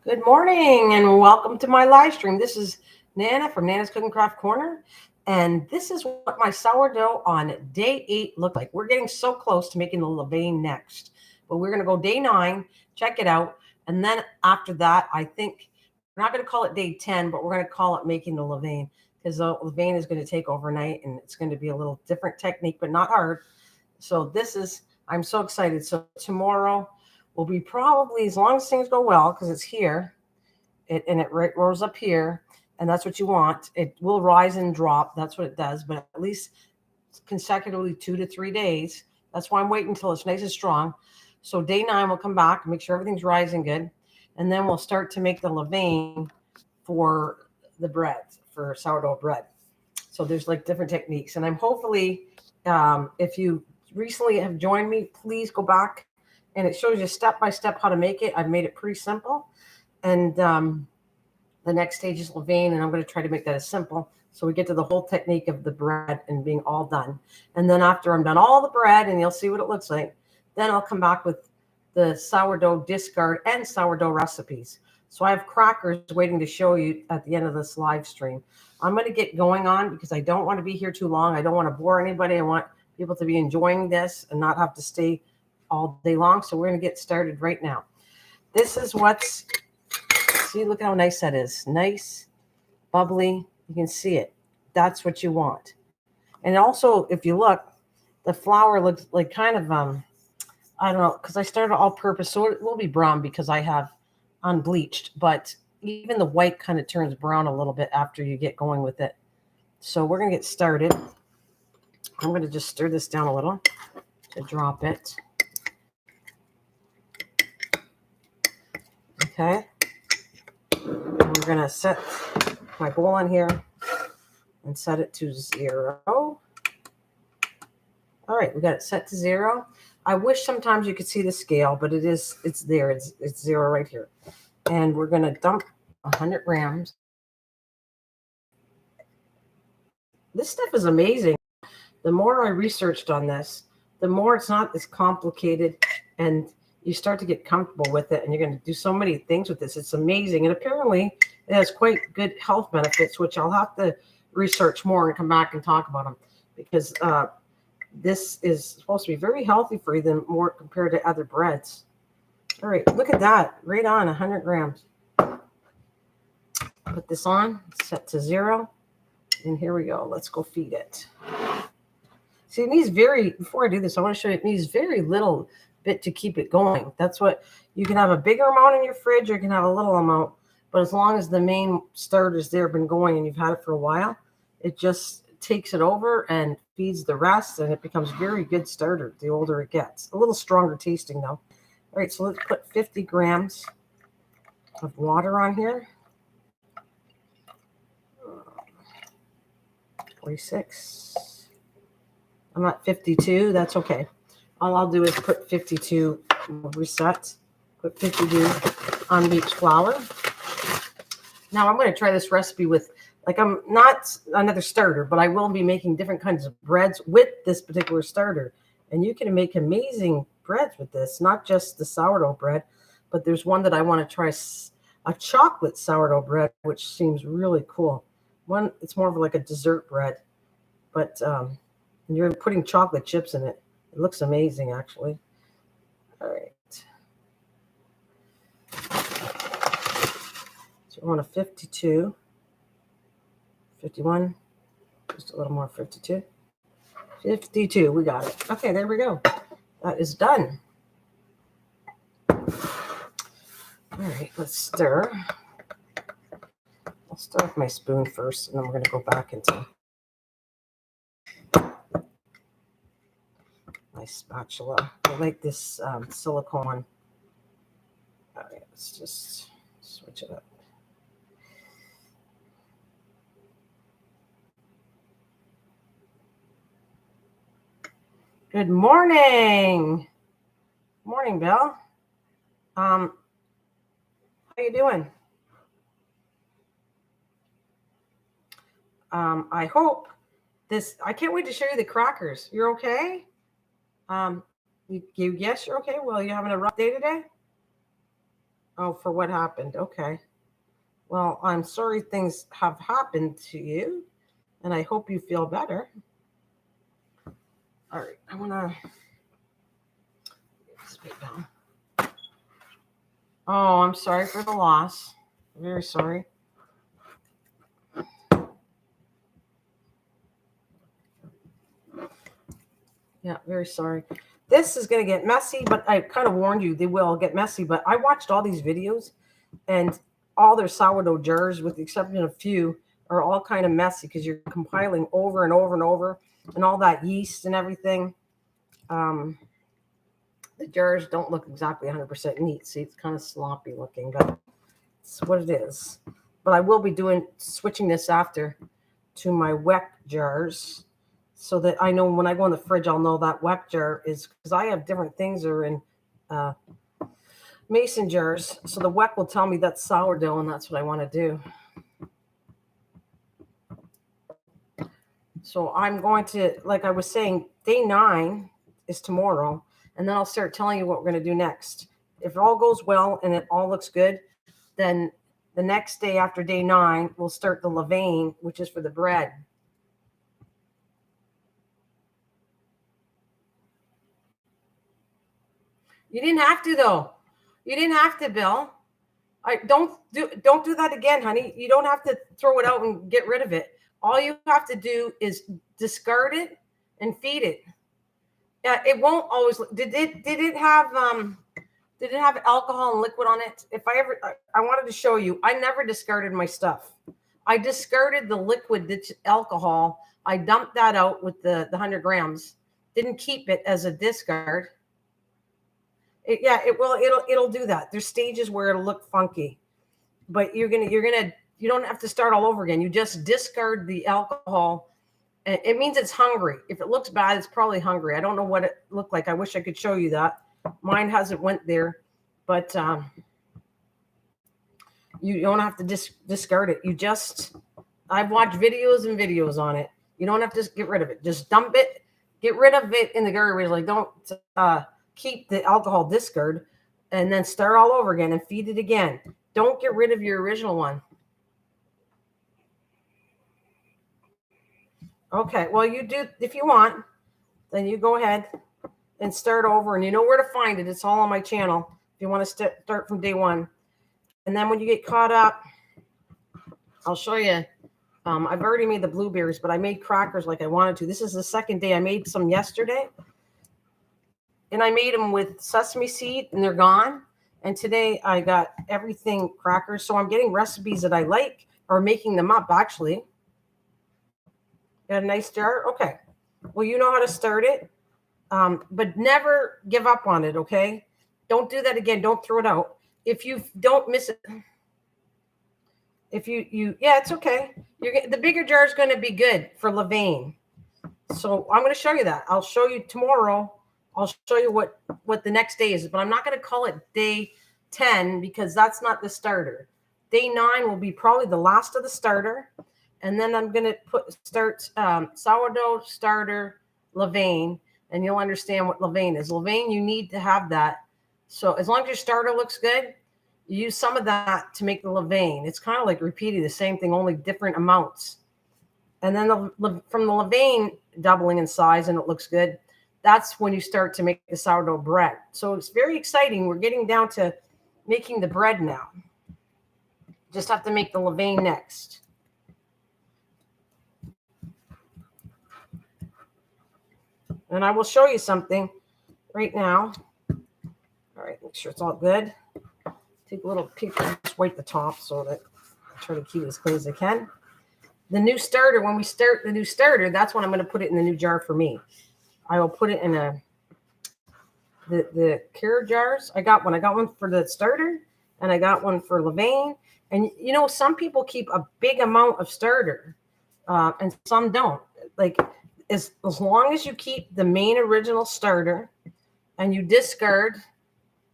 Good morning and welcome to my live stream. This is Nana from Nana's Cooking Craft Corner. And this is what my sourdough on day 8 looked like. We're getting so close to making the levain next. But we're going to go day 9, check it out. And then after that, I think we're not going to call it day 10, but we're going to call it making the levain. Because the levain is going to take overnight and it's going to be a little different technique, but not hard. So I'm so excited. So tomorrow will be probably, as long as things go well, because it's here, it rolls up here, and that's what you want. It will rise and drop. That's what it does, but at least consecutively 2 to 3 days. That's why I'm waiting until it's nice and strong. So day 9, we'll come back and make sure everything's rising good, and then we'll start to make the levain for the bread, for sourdough bread. So there's like different techniques, and I'm hopefully, if you recently have joined me, please go back, and it shows you step by step how to make it. I've made it pretty simple, and the next stage is levain, and I'm going to try to make that as simple so we get to the whole technique of the bread and being all done. And then after I'm done all the bread, and you'll see what it looks like, then I'll come back with the sourdough discard and sourdough recipes. So I have crackers waiting to show you at the end of this live stream. I'm going to get going on because I don't want to be here too long. I don't want to bore anybody. I want people to be enjoying this and not have to stay all day long. So we're going to get started right now. This is see, look how nice that is. Nice, bubbly. You can see it. That's what you want. And also, if you look, the flour looks like kind of, I don't know, because I started all purpose. So it will be brown because I have unbleached. But even the white kind of turns brown a little bit after you get going with it. So we're going to get started. I'm going to just stir this down a little to drop it. Okay. And we're going to set my bowl on here and set it to 0. All right, we got it set to 0. I wish sometimes you could see the scale, but it's there. It's 0 right here. And we're going to dump 100 grams. This stuff is amazing. The more I researched on this, the more it's not as complicated, and you start to get comfortable with it, and you're going to do so many things with this. It's amazing. And apparently it has quite good health benefits, which I'll have to research more and come back and talk about them, because this is supposed to be very healthy for you than more compared to other breads. All right, look at that. Right on 100 grams. Put this on, set to 0. And here we go. Let's go feed it. See, it needs before I do this, I want to show you, it needs very little bit to keep it going. That's what, you can have a bigger amount in your fridge, or you can have a little amount. But as long as the main starter's there, been going, and you've had it for a while, it just takes it over and feeds the rest, and it becomes very good starter the older it gets. A little stronger tasting though. All right, so let's put 50 grams of water on here. 46. I'm at 52. That's okay. All I'll do is put 52, reset, put 52 unbleached flour. Now I'm going to try this recipe with, I'm not another starter, but I will be making different kinds of breads with this particular starter. And you can make amazing breads with this, not just the sourdough bread, but there's one that I want to try, a chocolate sourdough bread, which seems really cool. It's more of like a dessert bread, but you're putting chocolate chips in it. It looks amazing, actually. All right. So we want a 52, 51, just a little more, 52. 52, we got it. Okay, there we go. That is done. All right, let's stir. I'll start with my spoon first, and then we're going to go back into my spatula. I like this silicone. All right, let's just switch it up. Good morning. Morning, Bill. How you doing? I hope this. I can't wait to show you the crackers. You're okay? You yes, you're okay. Well, you having a rough day today? Oh, for what happened? Okay. Well, I'm sorry things have happened to you, and I hope you feel better. All right, I want to spit down. Oh, I'm sorry for the loss. Very sorry. Yeah, very sorry. This is going to get messy, but I kind of warned you they will get messy. But I watched all these videos, and all their sourdough jars, with the exception of a few, are all kind of messy because you're compiling over and over and over, and all that yeast and everything. Um, the jars don't look exactly 100% neat. See, it's kind of sloppy looking, but it's what it is. But I will be switching this after to my wet jars so that I know when I go in the fridge, I'll know that wet jar is, because I have different things that are in uh, mason jars. So the wet will tell me that's sourdough, and that's what I want to do. So I'm going to, like I was saying, day 9 is tomorrow, and then I'll start telling you what we're going to do next. If it all goes well and it all looks good, then the next day after day 9, we'll start the levain, which is for the bread. You didn't have to, though. You didn't have to, Bill. I don't do that again, honey. You don't have to throw it out and get rid of it. All you have to do is discard it and feed it. Yeah, it won't always. Did it have alcohol and liquid on it? If I wanted to show you, I never discarded my stuff. I discarded the liquid that's alcohol. I dumped that out with the 100 grams. Didn't keep it as a discard. Yeah, it will. It'll do that. There's stages where it'll look funky, but you don't have to start all over again. You just discard the alcohol. It means it's hungry. If it looks bad, it's probably hungry. I don't know what it looked like. I wish I could show you that. Mine hasn't went there, but you don't have to discard it. I've watched videos and videos on it. You don't have to get rid of it. Just dump it. Get rid of it in the garbage. Like, don't keep the alcohol discard, and then start all over again and feed it again. Don't get rid of your original one. Okay, well, you do, if you want, then you go ahead and start over, and you know where to find it. It's all on my channel if you want to start from day 1. And then when you get caught up, I'll show you. I've already made the blueberries, but I made crackers like I wanted to. This is the second day. I made some yesterday, and I made them with sesame seed, and they're gone. And today I got everything crackers. So I'm getting recipes that I like, or making them up, actually. Got a nice jar? Okay. Well, you know how to start it, but never give up on it, okay? Don't do that again. Don't throw it out. If you don't miss it, yeah, it's okay. The bigger jar is going to be good for levain. So I'm going to show you that. I'll show you tomorrow. I'll show you what the next day is, but I'm not going to call it day 10 because that's not the starter. Day 9 will be probably the last of the starter. And then I'm going to start sourdough starter levain, and you'll understand what levain is. Levain, you need to have that. So as long as your starter looks good, you use some of that to make the levain. It's kind of like repeating the same thing, only different amounts. And then from the levain doubling in size and it looks good, that's when you start to make the sourdough bread. So it's very exciting. We're getting down to making the bread now. Just have to make the levain next. And I will show you something right now. All right, make sure it's all good. Take a little paper, just wipe the top so that I try to keep it as clean as I can. The new starter, when we start the new starter, that's when I'm going to put it in the new jar for me. I will put it in the cure jars. I got one for the starter, and I got one for levain. And you know, some people keep a big amount of starter, and some don't. Like as long as you keep the main original starter, and you discard,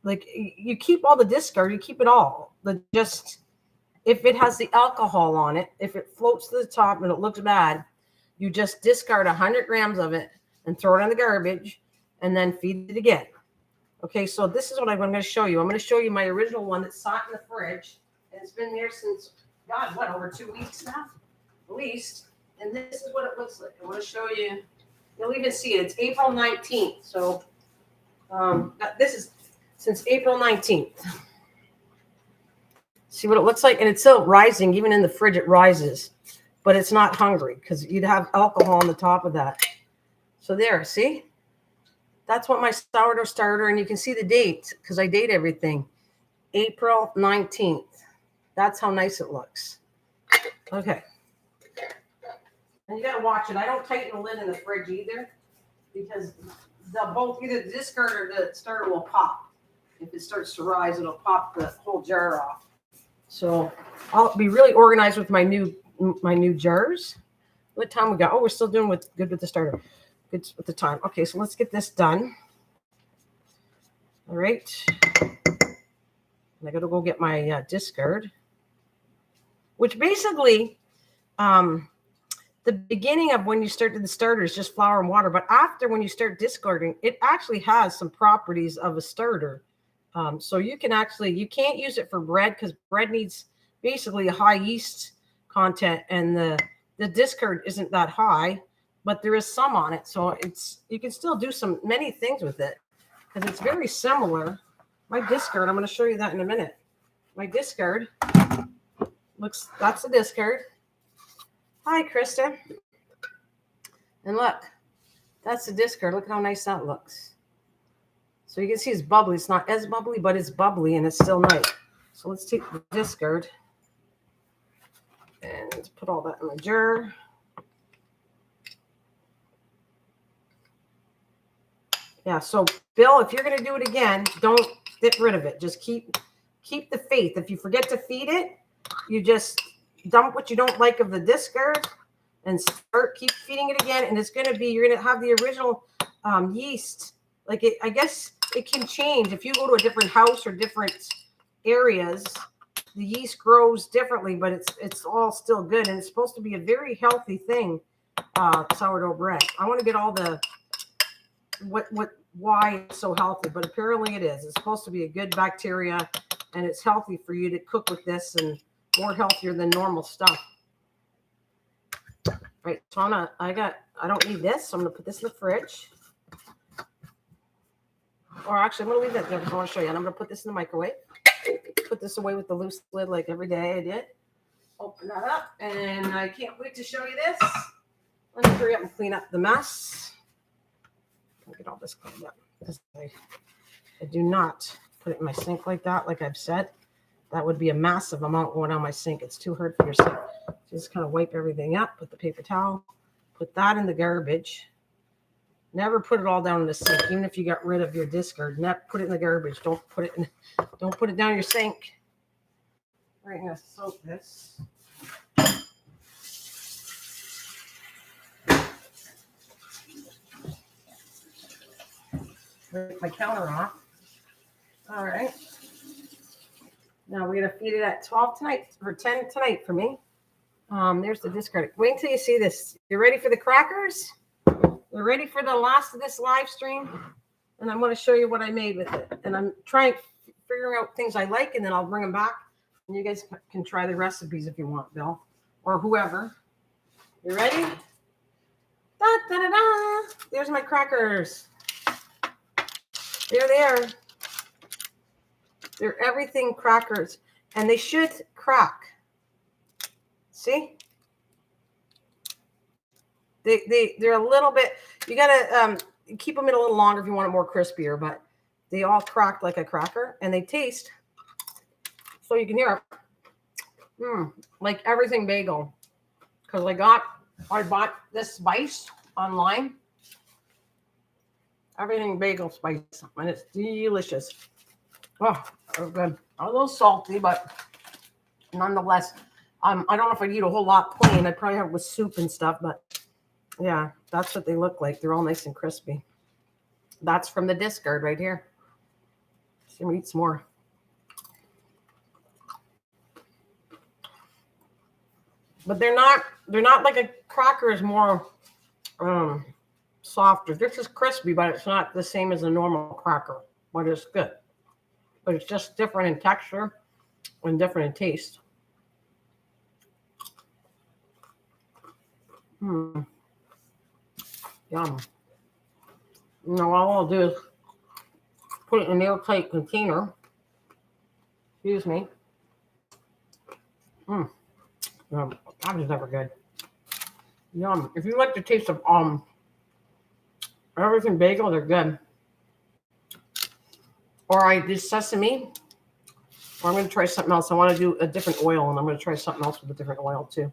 like you keep all the discard, you keep it all. Just if it has the alcohol on it, if it floats to the top and it looks bad, you just discard 100 grams of it and throw it in the garbage, and then feed it again. Okay, so this is what I'm going to show you. I'm going to show you my original one that sat in the fridge. And it's been there since, God, what, over 2 weeks now? At least. And this is what it looks like. I want to show you. You'll even see it. It's April 19th. So this is since April 19th. See what it looks like? And it's still rising. Even in the fridge, it rises. But it's not hungry because you'd have alcohol on the top of that. So there, see? That's what my sourdough starter, and you can see the date because I date everything. April 19th. That's how nice it looks. Okay. And you got to watch it. I don't tighten the lid in the fridge either because either the discard or the starter will pop. If it starts to rise, it'll pop the whole jar off. So I'll be really organized with my new jars. What time we got? Oh, we're still doing good with the starter. Good with the time. Okay, so let's get this done. All right. I got to go get my discard, which basically, the beginning of when you start the starter is just flour and water. But after when you start discarding, it actually has some properties of a starter. So you can't use it for bread because bread needs basically a high yeast content, and the discard isn't that high, but there is some on it. So you can still do many things with it because it's very similar. My discard, I'm going to show you that in a minute. My discard that's the discard. Hi, Krista. And look, that's the discard. Look how nice that looks. So you can see it's bubbly. It's not as bubbly, but it's bubbly and it's still nice. So let's take the discard and put all that in the jar. Yeah, so Bill, if you're going to do it again, don't get rid of it. Just keep the faith. If you forget to feed it, you just dump what you don't like of the discard and keep feeding it again. And it's going to be, you're going to have the original yeast. Like I guess it can change. If you go to a different house or different areas, the yeast grows differently, but it's all still good. And it's supposed to be a very healthy thing, sourdough bread. I want to get all the, why it's so healthy, but apparently it is. It's supposed to be a good bacteria, and it's healthy for you to cook with this and more healthier than normal stuff. Right, so I don't need this, so I'm gonna put this in the fridge. Or actually, I'm gonna leave that there because I want to show you. And I'm gonna put this in the microwave. Put this away with the loose lid like every day I did. Open that up, and I can't wait to show you this. Let me hurry up and clean up the mess. I'll get all this cleaned up because I do not put it in my sink like that, like I've said. That would be a massive amount going on my sink. It's too hard for your sink. Just kind of wipe everything up, put the paper towel, put that in the garbage. Never put it all down in the sink, even if you got rid of your discard. Never put it in the garbage. Don't put it down your sink. All right, I'm gonna soak this. Break my counter off. All right. Now we're gonna feed it at 12 tonight or 10 tonight for me. There's the discard. Wait until you see this. You ready for the crackers? You're ready for the last of this live stream? And I'm going to show you what I made with it. And I'm figuring out things I like, and then I'll bring them back. And you guys can try the recipes if you want, Bill, or whoever. You ready? Da, da, da, da. There's my crackers. There they are. They're everything crackers, and they should crack. See? They're a little bit, you gotta keep them in a little longer if you want it more crispier, but they all cracked like a cracker, and they taste, so you can hear it, like everything bagel. Because I bought this spice online, everything bagel spice, and it's delicious. Oh, good. A little salty, but nonetheless, I don't know if I'd eat a whole lot plain. I'd probably have it with soup and stuff, but yeah, that's what they look like. They're all nice and crispy. That's from the discard right here. So I'm gonna eat some more. But they're not like a cracker is more softer. This is crispy, but it's not the same as a normal cracker. but it's good. But it's just different in texture and different in taste. Yum. Now all I'll do is put it in an airtight container. Excuse me. That was never good. Yum. If you like the taste of everything bagel, they're good. Or I did sesame. Or I'm going to try something else. I want to do a different oil, and I'm going to try something else with a different oil too.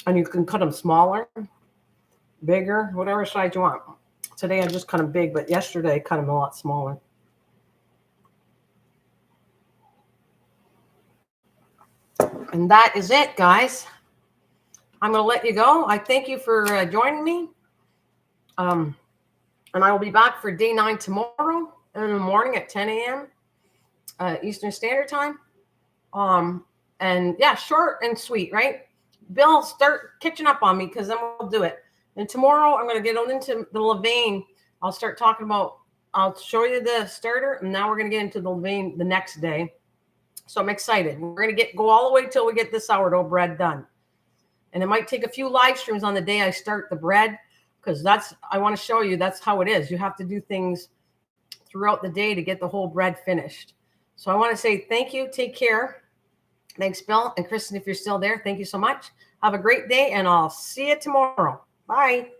And you can cut them smaller, bigger, whatever size you want. Today I just cut them big, but yesterday I cut them a lot smaller. And that is it, guys. I'm going to let you go. I thank you for joining me. And I will be back for day 9 tomorrow in the morning at 10 a.m. Eastern Standard Time. And yeah, short and sweet, right? Bill, start catching up on me because then we'll do it. And tomorrow I'm going to get on into the levain. I'll start talking about, I'll show you the starter, and now we're going to get into the levain the next day. So I'm excited. We're going to go all the way till we get the sourdough bread done. And it might take a few live streams on the day I start the bread, because I want to show you that's how it is. You have to do things throughout the day to get the whole bread finished. So I want to say thank you. Take care. Thanks, Bill. And Kristen, if you're still there, thank you so much. Have a great day, and I'll see you tomorrow. Bye.